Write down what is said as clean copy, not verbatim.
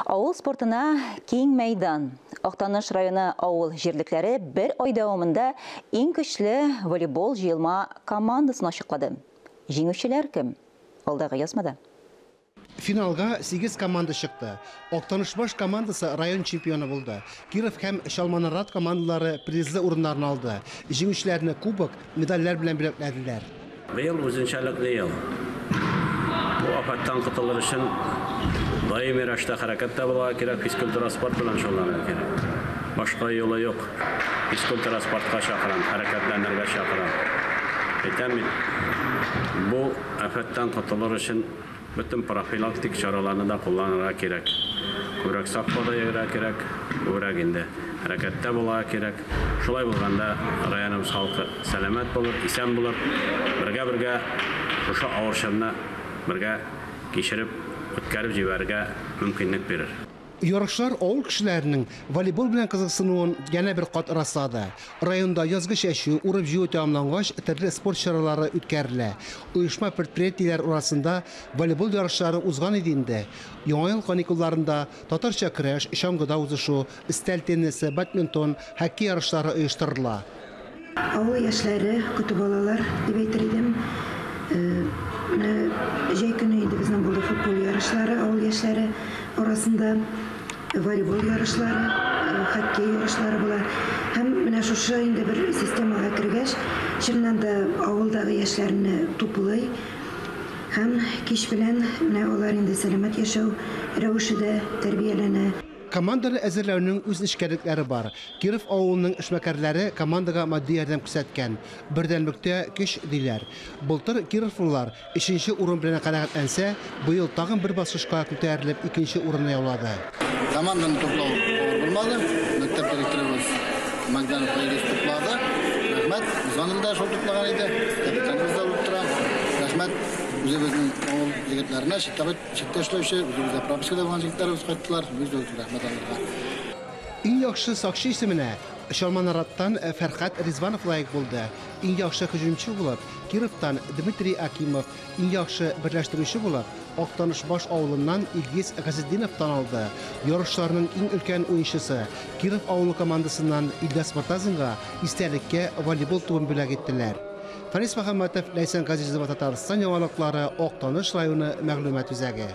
Авыл спортына кең мәйдан. Актаныш районы авыл җирлекләре бер ай дәвамында иң көчле волейбол җыелма командасын ачыклады. Җиңүчеләр кем? Алдагы язмада. Финалга 8 команда чыкты. Актаныш баш командасы район чемпионы булды. Киров һәм Шалманарат командалары призлы урыннарны алды. Җиңүчеләрне кубок, медальләр белән бүләкләделәр. Быел үзенчәлекле ел. Бу афаттан котылыр өчен даими рәвештә хәрәкәттә булырга кирәк, физкультура спорт белән шөгыльләнергә кирәк. Башка юлы юк. Физкультура спортка чакырам, хәрәкәтләнергә чакырам. Әйтәм бит, бу афаттан котылыр өчен bütün профилактик чараларны да кулланырга кирәк. Күбрәк сак булырга кирәк, күбрәк инде хәрәкәттә булырга кирәк. Шулай булганда районыбыз халкы сәламәт булыр, исән булыр. Бергә шушы авыр чорны бергә кичереп, үткәреп җибәрергә мөмкинлек бирер. Ярышлар авыл кешеләренең волейбол белән кызыксынуын yana bir кат раслады. Районда язгы чәчү, урып җыю тәмамлангач, төрле спорт чаралары үткәрелә. Оешма предприятиеләр арасында волейбол ярышлары узган иде инде. Яңа ел каникулларында татарча көрәш, чаңгыда узышу, өстәл теннисы, бадминтон, хоккей ярышлары оештырыла. Авыл яшьләре, көтү балалар дип әйтер идем. Җәй көне инде безнең булды футбол ярышлары, авыл яшьләре арасында волейбол ярышлары, хоккей ярышлары була. Һәм менә шушы инде бер системага кергәч, чыннан да авылдагы яшьләрне туплый. Һәм кич белән менә алар инде сәламәт яшәү рәвешендә тәрбияләнә. Команданы әзерләүнең үз эшкәрлекләре бар. Киров авылының эшмәкәрләре командага матди ярдәм күрсәткән. Бердәнлектә көч диләр. Былтыр Кировлылар 3нче урын белән канәгатьләнсә, быел тагын бер баскычка күтәрелеп 2нче урынны яулады. Команданы туплау булмады. Мәктәп директорыбыз Магдан Файрис туплады. Рәхмәт. Занында шул туплаган иде. Капитаныбыз да булып тора. Рәхмәт. Үзебезнең авыл егетләренә, читтә эшләүче, үзебездә пропискада булган егетләребез кайттылар. Без дә рәхмәт алырга. Иң яхшы сакчы исеменә Шалманараттан Фәрхәт Ризванов лайык булды. Иң яхшы һөҗүмче булып Кировтан Дмитрий Акимов, иң яхшы берләштерүче булып Актаныш баш авылыннан Илгиз Газетдинов танылды. Ярышларның иң өлкән уенчысы Киров авылы командасыннан Илдас Мортазинга истәлеккә волейбол туын бүләк иттеләр. Фарис Мөхәммәтов, Ләйсән Газизова, Татарстан яңалыклары, Актаныш районы мәгълүмат үзәге.